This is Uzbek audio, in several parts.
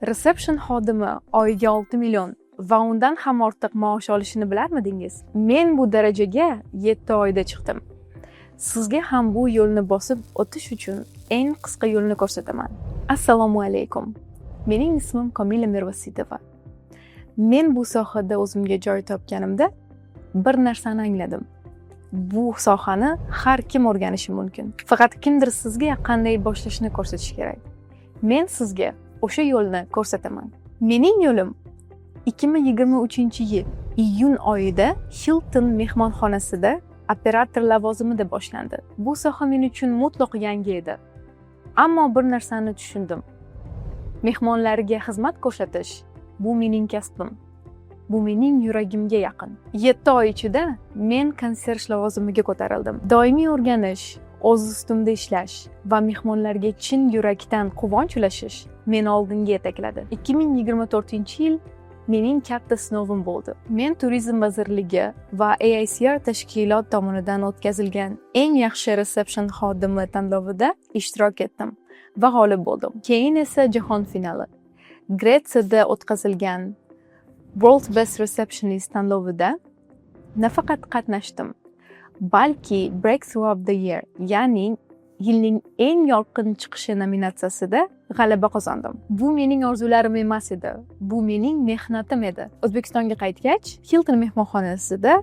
Reception xodimi oyiga 6 million va undan ham ortiq maosh olishini bilarmidingiz? Men bu darajaga 7 oyda chiqdim. Sizga ham bu yo'lni bosib o'tish uchun eng qisqa yo'lni ko'rsataman. Assalomu alaykum. Mening ismim Komila Mirvasitova. Men bu sohada o'zimga joy topganimda bir narsani angladim. Bu sohani har kim o'rganishi mumkin. Faqat kimdir sizga qanday boshlashni ko'rsatish kerak. Men sizga o'sha yo'lni ko'rsataman. Mening yo'lim 2023-yil iyun oyida Hilton mehmonxonasida operator lavozimida boshlandi. Bu soha men uchun mutlaq yangi edi. Ammo bir narsani tushundim. Mehmonlarga xizmat ko'rsatish bu mening kasbim. Bu mening yuragimga yaqin. 7 oy ichida men konsierj lavozimiga ko'tarildim. Doimiy o'rganish, o'z ustimda ishlash va mehmonlarga chin yurakdan quvonch ulashish meni oldinga yetakladi. 2024-yil mening katta sinovim bo'ldi. Men Turizm vazirligi va AICR tashkilot tomonidan o'tkazilgan eng yaxshi reseption xodimi tanlovida ishtirok etdim va g'olib bo'ldim. Keyin esa jahon finali. Gretsiyada o'tkazilgan World Best Receptionist tanlovida nafaqat qatnashdim, balki Breakthrough of the Year, ya'ni yilning eng yorqin chiqishi nominatsiyasida g'alaba qozondim. Bu mening orzularim emas edi, bu mening mehnatim edi. O'zbekistonga qaytgach, Hilton mehmonxonasida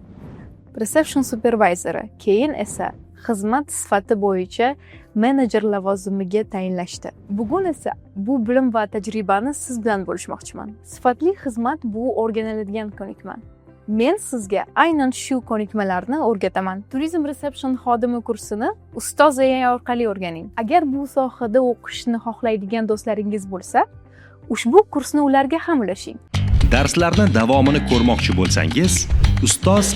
reception supervisori, keyin esa xizmat sifati bo'yicha menejer lavozimiga tayinlashdi. Bugun esa bu bilim va tajribani siz bilan bo'lishmoqchiman. Sifatli xizmat bu o'rganiladigan ko'nikma. Men sizga aynan shu ko'nikmalarni o'rgataman. Turizm reception xodimi kursini Ustoz AI orqali o'rganing. Agar bu sohada o'qishni xohlaydigan do'stlaringiz bo'lsa, ushbu kursni ularga ham ulashing. Darslarni davomini ko'rmoqchi bo'lsangiz, Ustoz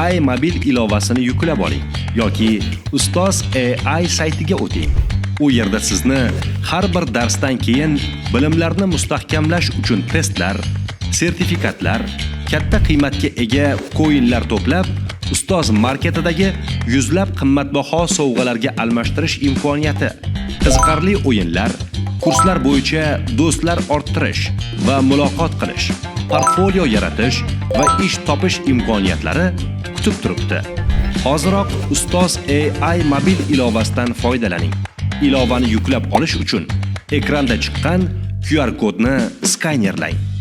AI mobil ilovasini yuklab oling yoki Ustoz AI saytiga o'ting. U yerda sizni har bir darsdan keyin bilimlarni mustahkamlash uchun testlar, sertifikatlar, katta qiymatga ega koinlar to'plab, Ustoz marketidagi yuzlab qimmatbaho sovg'alarga almashtirish imkoniyati, qiziqarli o'yinlar, kurslar bo'yicha do'stlar orttirish va muloqot qilish, portfolio yaratish va ish topish imkoniyatlari kutib turibdi. Hoziroq Ustoz AI mobil ilovasidan foydalaning. Ilovani yuklab olish uchun ekranda chiqqan QR kodni skanerlang.